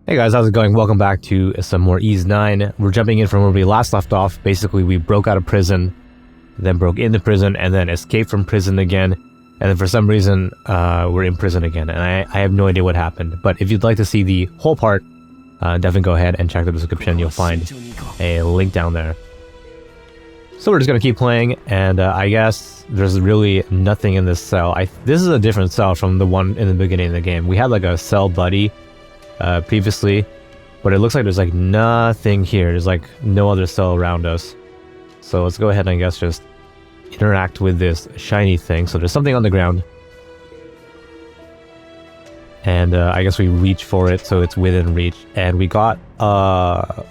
Hey guys, how's it going? Welcome back to some more Ys 9. We're jumping in from where we last left off. Basically, we broke out of prison, then broke into prison, and then escaped from prison again. And then for some reason, we're in prison again. And I have no idea what happened. But if you'd like to see the whole part, definitely go ahead and check the description. You'll find a link down there. So we're just going to keep playing, and I guess there's really nothing in this cell. This is a different cell from the one in the beginning of the game. We had like a cell buddy previously, but it looks like there's like nothing here. There's like no other cell around us. So let's go ahead and I guess just interact with this shiny thing. So there's something on the ground, and I guess we reach for it so it's within reach, and we got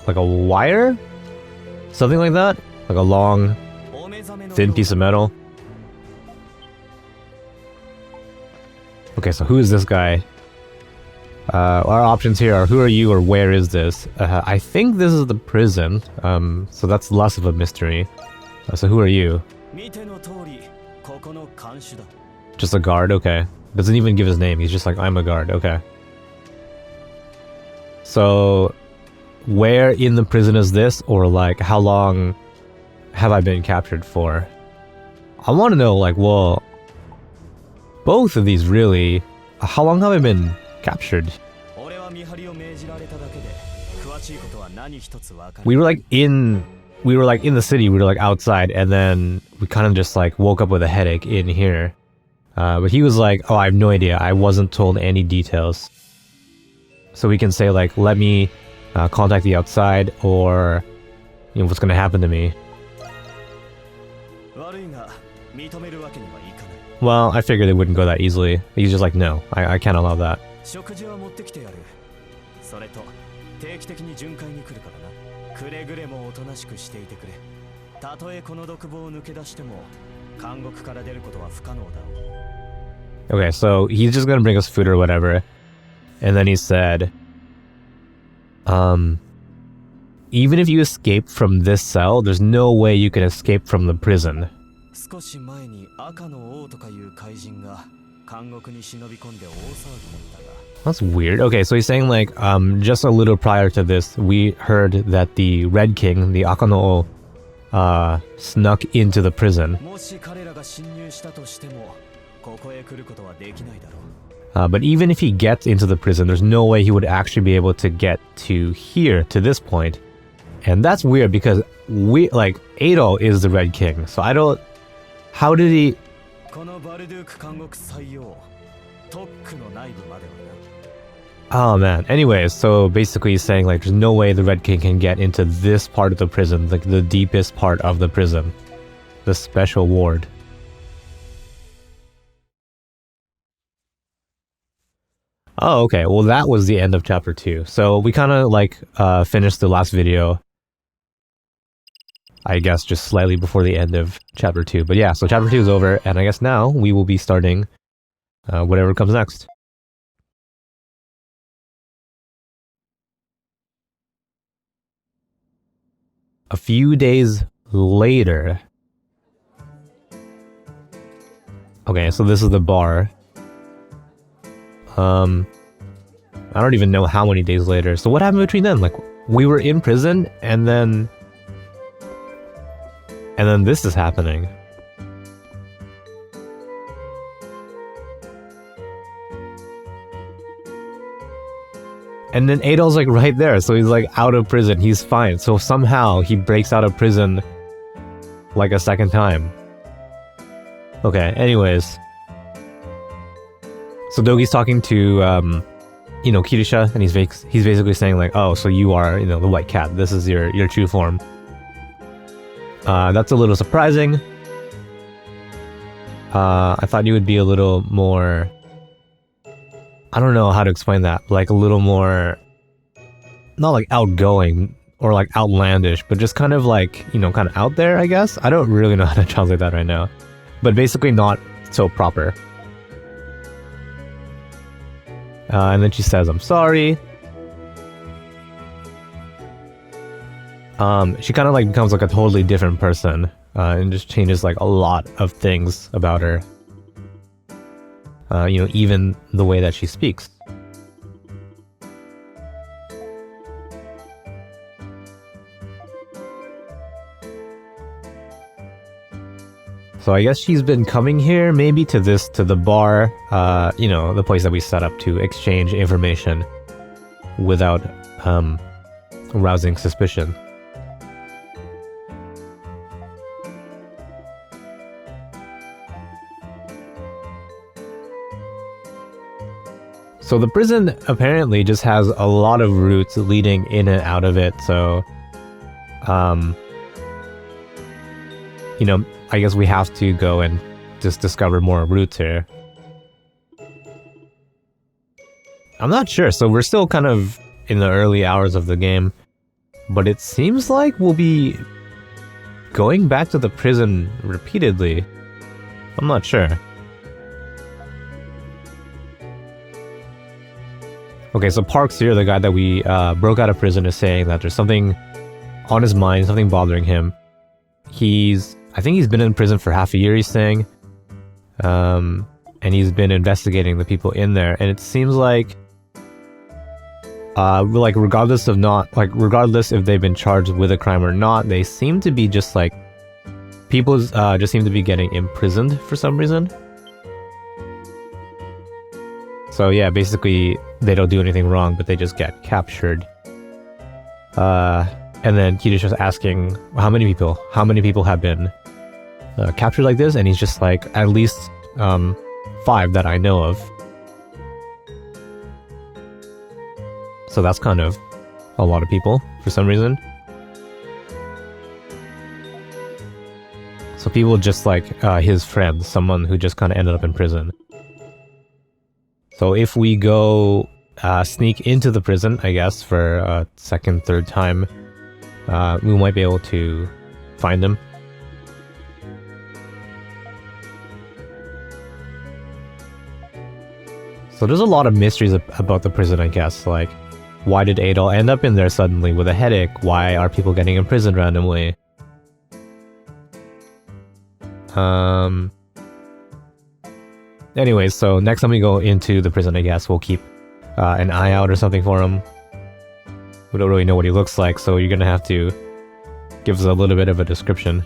like a wire, something like that, like a long thin piece of metal. Okay, so who is this guy? Our options here are who are you or where is this? I think this is the prison, so that's less of a mystery. So who are you? Just a guard, okay. Doesn't even give his name, he's just like, I'm a guard, okay. So, where in the prison is this, or like, how long have I been captured for? I want to know, like, well, both of these really, how long have I been captured? We were like in the city, we were like outside, and then we kind of just like woke up with a headache in here. But he was like, oh, I have no idea, I wasn't told any details. So we can say like, let me contact the outside, or you know, what's gonna happen to me. Well, I figured it wouldn't go that easily. He's just like, no, I can't allow that. Okay, so he's just gonna bring us food or whatever. And then he said, even if you escape from this cell, there's no way you can escape from the prison. That's weird. Okay, so he's saying like, just a little prior to this, we heard that the Red King, the Akano, snuck into the prison. But even if he gets into the prison, there's no way he would actually be able to get to here, to this point. And that's weird because Adol is the Red King, so I don't... How did he... Oh man, anyways, so basically he's saying like there's no way the Red King can get into this part of the prison, like the deepest part of the prison. The special ward. Oh, okay, well that was the end of chapter 2. So we kind of like finished the last video, I guess just slightly before the end of chapter 2. But yeah, so chapter 2 is over, and I guess now we will be starting whatever comes next. A few days later. Okay, so this is the bar. I don't even know how many days later. So what happened between then? Like, we were in prison, and then this is happening. And then Adol's like right there, so he's like out of prison, he's fine. So somehow he breaks out of prison like a second time. Okay, anyways. So Dogi's talking to, you know, Kirisha, and he's basically saying like, oh, so you are, you know, the White Cat. This is your true form. That's a little surprising. I thought you would be a little more... I don't know how to explain that. Like a little more... Not like outgoing or like outlandish, but just kind of like, you know, kind of out there, I guess? I don't really know how to translate that right now. But basically not so proper. And then she says, I'm sorry. She kind of like becomes like a totally different person, and just changes like a lot of things about her. You know, even the way that she speaks. So I guess she's been coming here, maybe to the bar, you know, the place that we set up to exchange information without arousing suspicion. So the prison apparently just has a lot of routes leading in and out of it, so you know, I guess we have to go and just discover more routes here. I'm not sure, so we're still kind of in the early hours of the game, but it seems like we'll be going back to the prison repeatedly. I'm not sure. Okay, so Parks here, the guy that we broke out of prison, is saying that there's something on his mind, something bothering him. I think he's been in prison for half a year, he's saying. And he's been investigating the people in there, and it seems like regardless if they've been charged with a crime or not, they seem to be just like people just seem to be getting imprisoned for some reason. So yeah, basically they don't do anything wrong, but they just get captured. And then Kiddo's just asking how many people have been captured like this, and he's just like, at least 5 that I know of. So that's kind of a lot of people for some reason. So people just like his friend, someone who just kind of ended up in prison. So if we go sneak into the prison, I guess, for a second, third time, we might be able to find him. So there's a lot of mysteries about the prison, I guess. Like, why did Adol end up in there suddenly with a headache? Why are people getting imprisoned randomly? Anyways, so next time we go into the prison, I guess we'll keep an eye out or something for him. We don't really know what he looks like, so you're gonna have to give us a little bit of a description.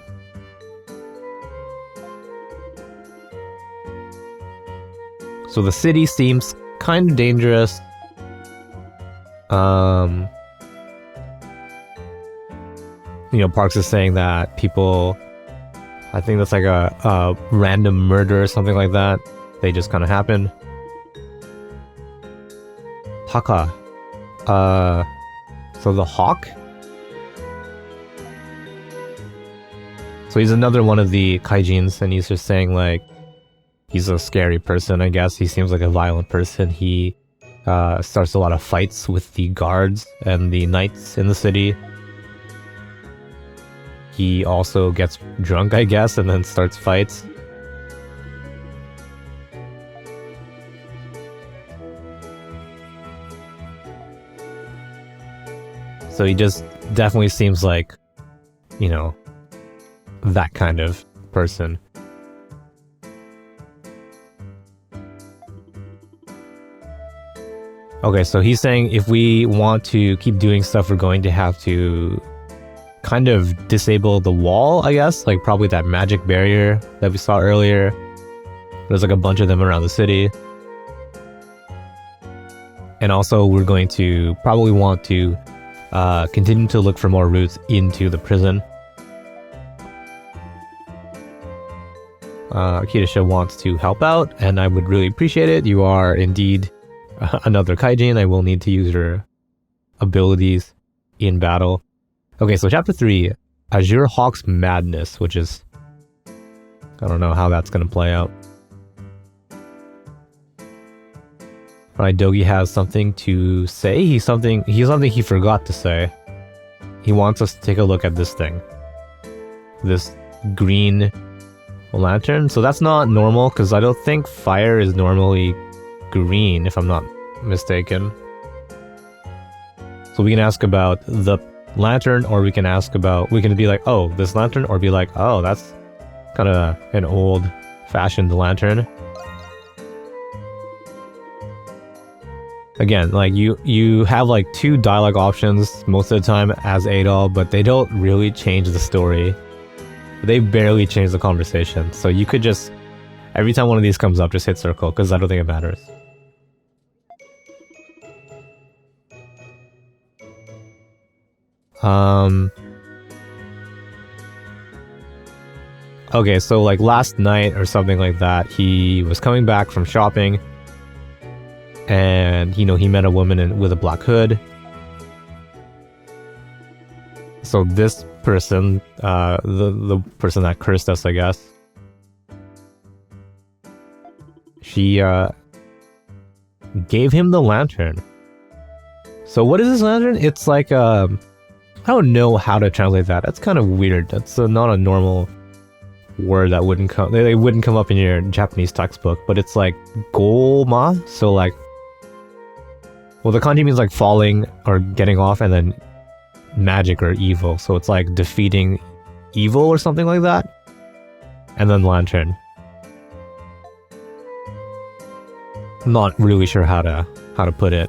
So the city seems kind of dangerous. You know, Parks is saying that people, I think that's like a random murder or something like that. They just kind of happen. Haka. So the hawk? So he's another one of the kaijins, and he's just saying like, he's a scary person, I guess. He seems like a violent person. He starts a lot of fights with the guards and the knights in the city. He also gets drunk, I guess, and then starts fights. So he just definitely seems like, you know, that kind of person. Okay, so he's saying if we want to keep doing stuff, we're going to have to kind of disable the wall, I guess. Like probably that magic barrier that we saw earlier. There's like a bunch of them around the city. And also we're going to probably want to continue to look for more routes into the prison. Kiddo wants to help out, and I would really appreciate it. You are indeed another kaijin. I will need to use your abilities in battle. Okay, so chapter 3, Azure Hawk's Madness, which is, I don't know how that's going to play out. Right, Dogi has something to say. He's something he forgot to say. He wants us to take a look at this thing. This green lantern. So that's not normal, because I don't think fire is normally green, if I'm not mistaken. So we can ask about the lantern, or we can be like, oh, this lantern, or be like, oh, that's kind of an old-fashioned lantern. Again, like you have like 2 dialogue options most of the time as Adol, but they don't really change the story They barely change the conversation. So you could just, every time one of these comes up, just hit circle, because I don't think it matters. Okay, so like last night or something like that, he was coming back from shopping, and he met a woman with a black hood. So this person, the person that cursed us, I guess, she gave him the lantern. So what is this lantern? It's like I don't know how to translate that. That's kind of weird. That's not a normal word that wouldn't come. They wouldn't come up in your Japanese textbook. But it's like goma. So like, well, the kanji means like falling or getting off, and then magic or evil. So it's like defeating evil or something like that. And then lantern. I'm not really sure how to put it.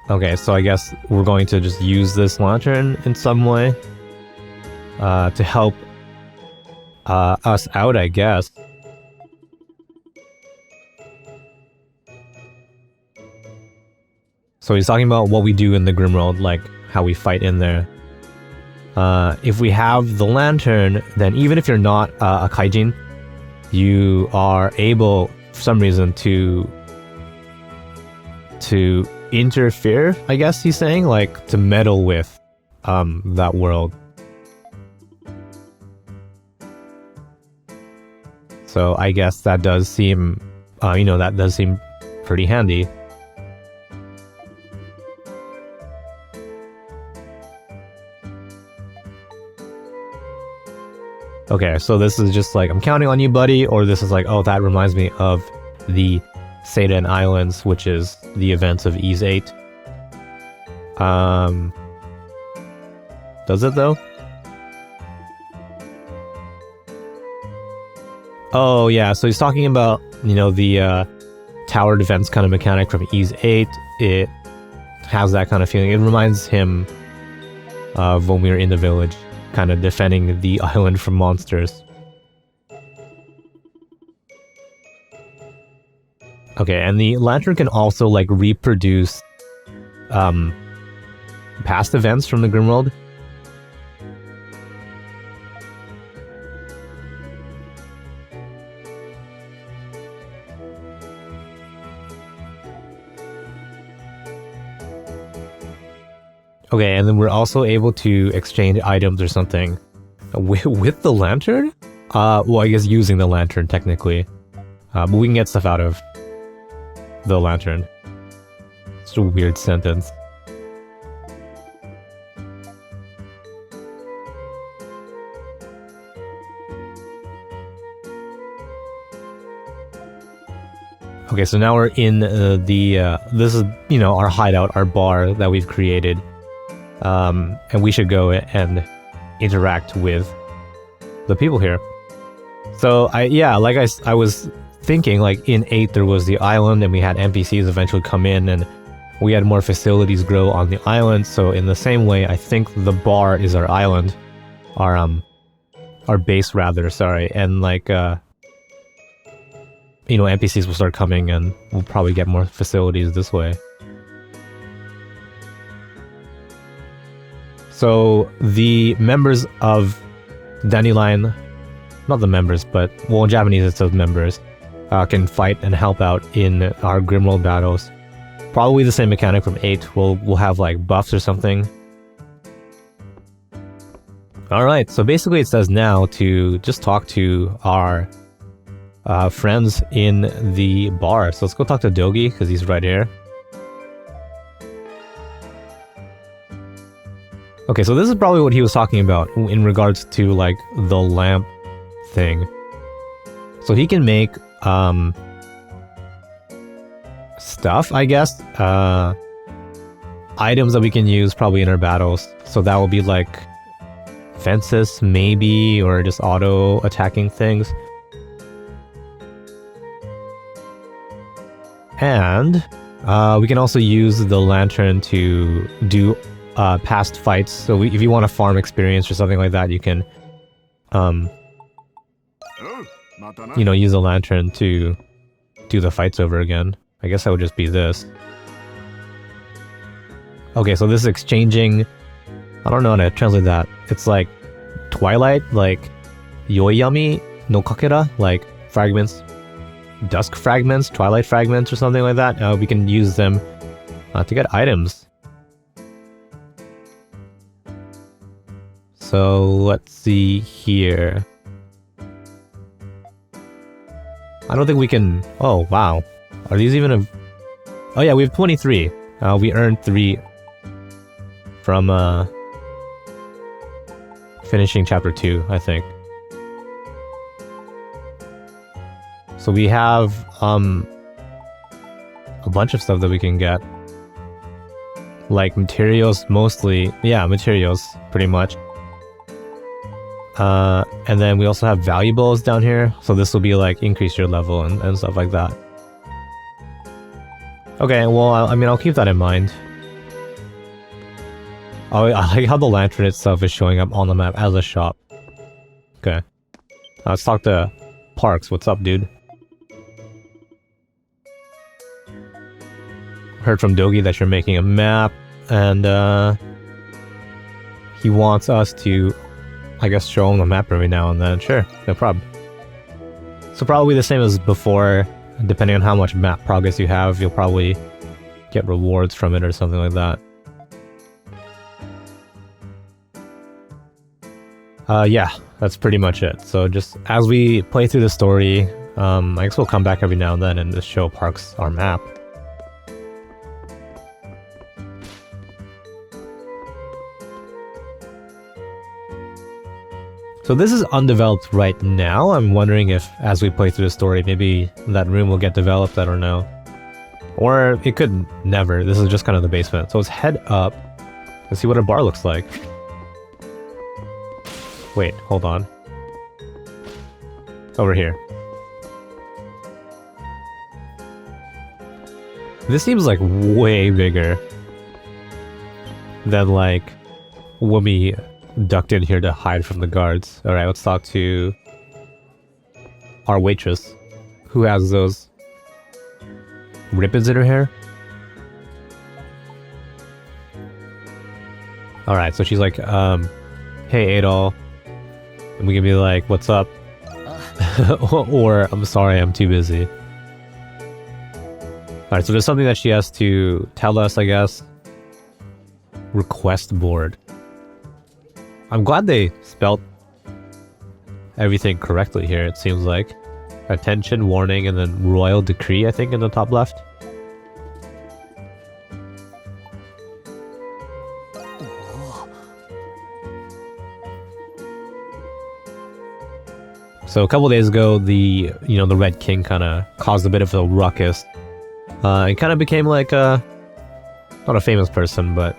Okay, so I guess we're going to just use this lantern in some way to help us out, I guess. So he's talking about what we do in the Grimworld, like how we fight in there. If we have the lantern, then even if you're not a kaijin, you are able, for some reason, to interfere, I guess he's saying, like to meddle with that world. So I guess that does seem, that does seem pretty handy. Okay, so this is just like, I'm counting on you, buddy, or this is like, oh, that reminds me of the Satan Islands, which is the events of Ys 8. Does it though? Oh yeah, so he's talking about, the tower defense kind of mechanic from Ys 8. It has that kind of feeling. It reminds him of when we were in the village, kind of defending the island from monsters. Okay, and the lantern can also like reproduce past events from the Grimworld. Okay, and then we're also able to exchange items or something with the lantern? Well, I guess using the lantern, technically. But we can get stuff out of the lantern. It's a weird sentence. Okay, so now we're in this is, our hideout, our bar that we've created. And we should go and interact with the people here. So I was thinking, like in 8 there was the island and we had NPCs eventually come in and we had more facilities grow on the island. So in the same way, I think the bar is our island, our base rather, sorry. And like, NPCs will start coming and we'll probably get more facilities this way. So the members of Dandelion, not the members, but, well, in Japanese it says members, can fight and help out in our Grimworld battles. Probably the same mechanic from 8. We'll have like buffs or something. Alright, so basically it says now to just talk to our friends in the bar. So let's go talk to Dogi, because he's right here. Okay, so this is probably what he was talking about in regards to like the lamp thing. So he can make stuff, I guess, items that we can use probably in our battles. So that will be like fences maybe, or just auto attacking things. And we can also use the lantern to do past fights. So if you want to farm experience or something like that, you can, you know, use a lantern to do the fights over again. I guess that would just be this. Okay, so this is exchanging... I don't know how to translate that. It's like twilight, like yoyami no kakera, like fragments, dusk fragments, twilight fragments or something like that. We can use them to get items. So let's see here. I don't think we can... Oh, wow. Are these even a... Oh yeah, we have 23. We earned 3 from finishing chapter 2, I think. So we have a bunch of stuff that we can get. Like materials mostly. Yeah, materials, pretty much. And then we also have valuables down here. So this will be like increase your level and stuff like that. Okay, well, I mean, I'll keep that in mind. Oh, I like how the lantern itself is showing up on the map as a shop. Okay. Let's talk to Parks. What's up, dude? Heard from Dogi that you're making a map, and he wants us to, I guess, show him the map every now and then. Sure, no problem. So probably the same as before. Depending on how much map progress you have, you'll probably get rewards from it or something like that. Yeah, that's pretty much it. So just as we play through the story, I guess we'll come back every now and then and just show Parks our map. So this is undeveloped right now. I'm wondering if, as we play through the story, maybe that room will get developed, I don't know. Or it could never. This is just kind of the basement. So let's head up and see what a bar looks like. Wait, hold on. Over here. This seems like way bigger than like when we ducked in here to hide from the guards. Alright, let's talk to our waitress, who has those ribbons in her hair. Alright, so she's like, hey Adol. And we can be like, what's up? Or, I'm sorry, I'm too busy. Alright, so there's something that she has to tell us, I guess. Request board. I'm glad they spelled everything correctly here, it seems like. Attention, warning, and then royal decree, I think, in the top left. So a couple days ago, the Red King kind of caused a bit of a ruckus. He kind of became like not a famous person, but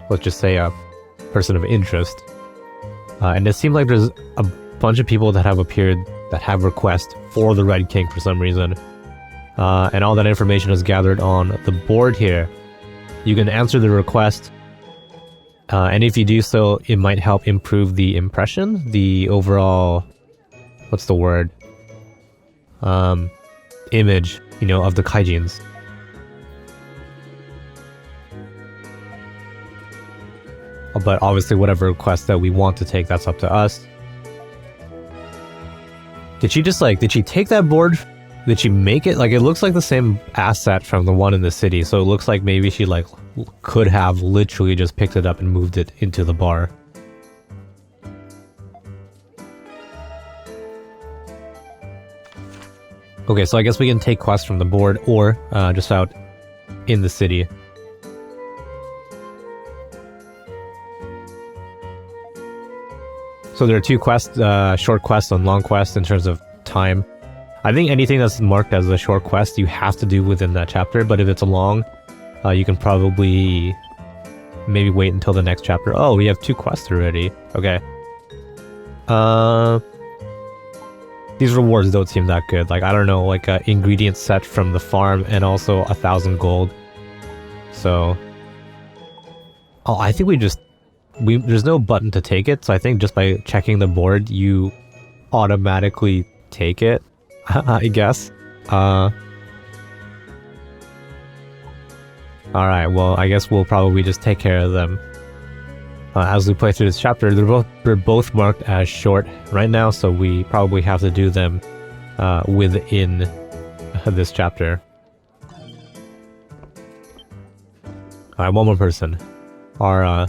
let's just say a person of interest. And it seems like there's a bunch of people that have appeared that have requests for the Red King for some reason. And all that information is gathered on the board here. You can answer the request, and if you do so, it might help improve the impression, the overall, what's the word? Image, of the Kaijins. But obviously whatever request that we want to take, that's up to us. Did she take that board? Did she make it? Like, it looks like the same asset from the one in the city, so it looks like maybe she could have literally just picked it up and moved it into the bar. Okay, so I guess we can take quests from the board or just out in the city. So there are 2 quests, short quests and long quests in terms of time. I think anything that's marked as a short quest you have to do within that chapter, but if it's a long, you can probably maybe wait until the next chapter. Oh, we have 2 quests already. Okay. These rewards don't seem that good. Like, I don't know, like an ingredient set from the farm and also 1,000 gold. So Oh, I think there's no button to take it, so I think just by checking the board, you automatically take it, I guess. Alright, well, I guess we'll probably just take care of them as we play through this chapter. They're both marked as short right now, so we probably have to do them within this chapter. Alright, one more person. Our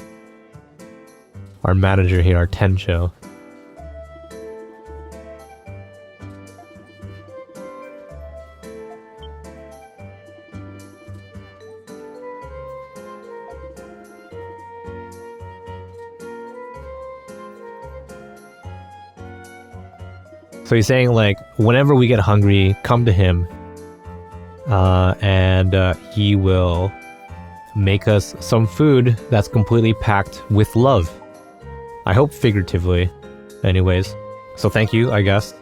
manager here, our Tencho. So he's saying, like, whenever we get hungry, come to him, and he will make us some food that's completely packed with love. I hope figuratively, anyways. So thank you, I guess.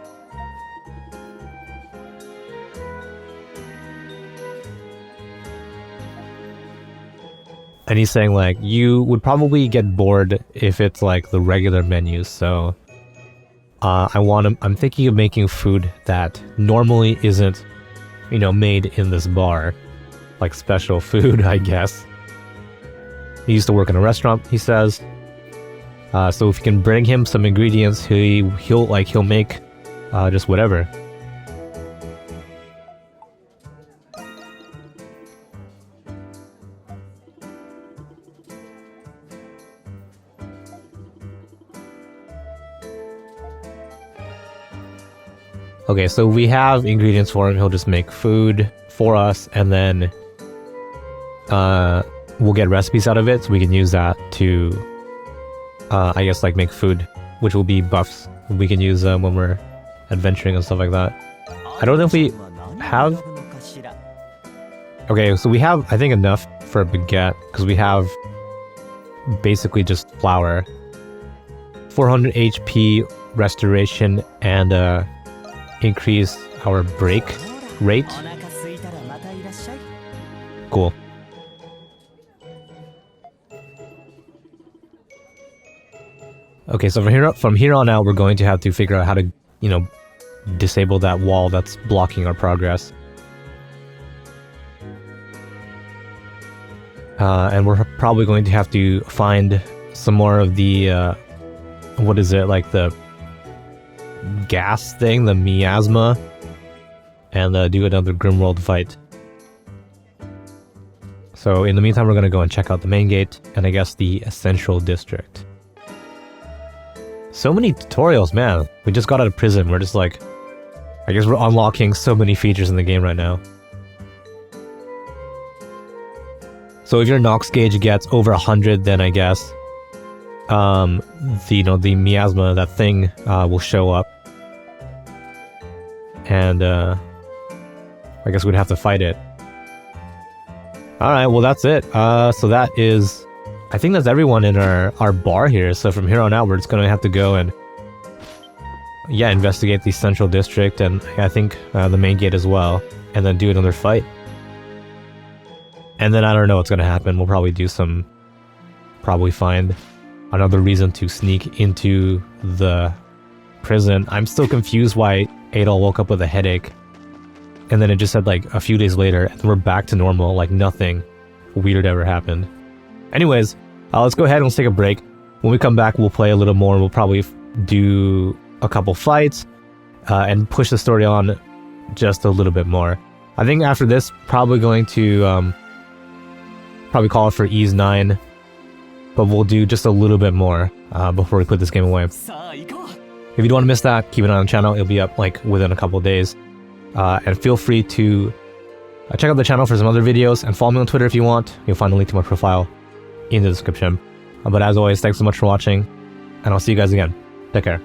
And he's saying, like, you would probably get bored if it's like the regular menus, so I'm thinking of making food that normally isn't, you know, made in this bar. Like special food, I guess. He used to work in a restaurant, he says. So if you can bring him some ingredients, he'll make just whatever. Okay, so we have ingredients for him. He'll just make food for us, and then we'll get recipes out of it, so we can use that to, I guess, like, make food, which will be buffs we can use when we're adventuring and stuff like that. I don't know if we have... Okay, so we have, I think, enough for a baguette, because we have basically just flour. 400 HP restoration, and increase our break rate. Cool. Okay, so from here on out, we're going to have to figure out how to, you know, disable that wall that's blocking our progress. And we're probably going to have to find some more of the, what is it, like the gas thing, the miasma, and do another Grimworld fight. So in the meantime, we're going to go and check out the main gate, and I guess the Central District. So many tutorials, man. We just got out of prison. We're just like... I guess we're unlocking so many features in the game right now. So if your Nox gauge gets over 100, then I guess... the miasma, that thing, will show up. And, I guess we'd have to fight it. Alright, well that's it. So that is... I think that's everyone in our bar here, so from here on out we're just gonna have to go and... yeah, investigate the Central District, and I think the main gate as well, and then do another fight. And then I don't know what's gonna happen. We'll probably do some... probably find another reason to sneak into the prison. I'm still confused why Adol woke up with a headache, and then it just said like a few days later, and we're back to normal, like nothing weird ever happened. Anyways, let's go ahead and let's take a break. When we come back, we'll play a little more. We'll probably do a couple fights and push the story on just a little bit more. I think after this, probably going to probably call it for Ease 9, but we'll do just a little bit more before we put this game away. If you don't want to miss that, keep an eye on the channel. It'll be up like within a couple days. And feel free to check out the channel for some other videos, and follow me on Twitter if you want. You'll find a link to my profile in the description. But as always, thanks so much for watching, and I'll see you guys again. Take care.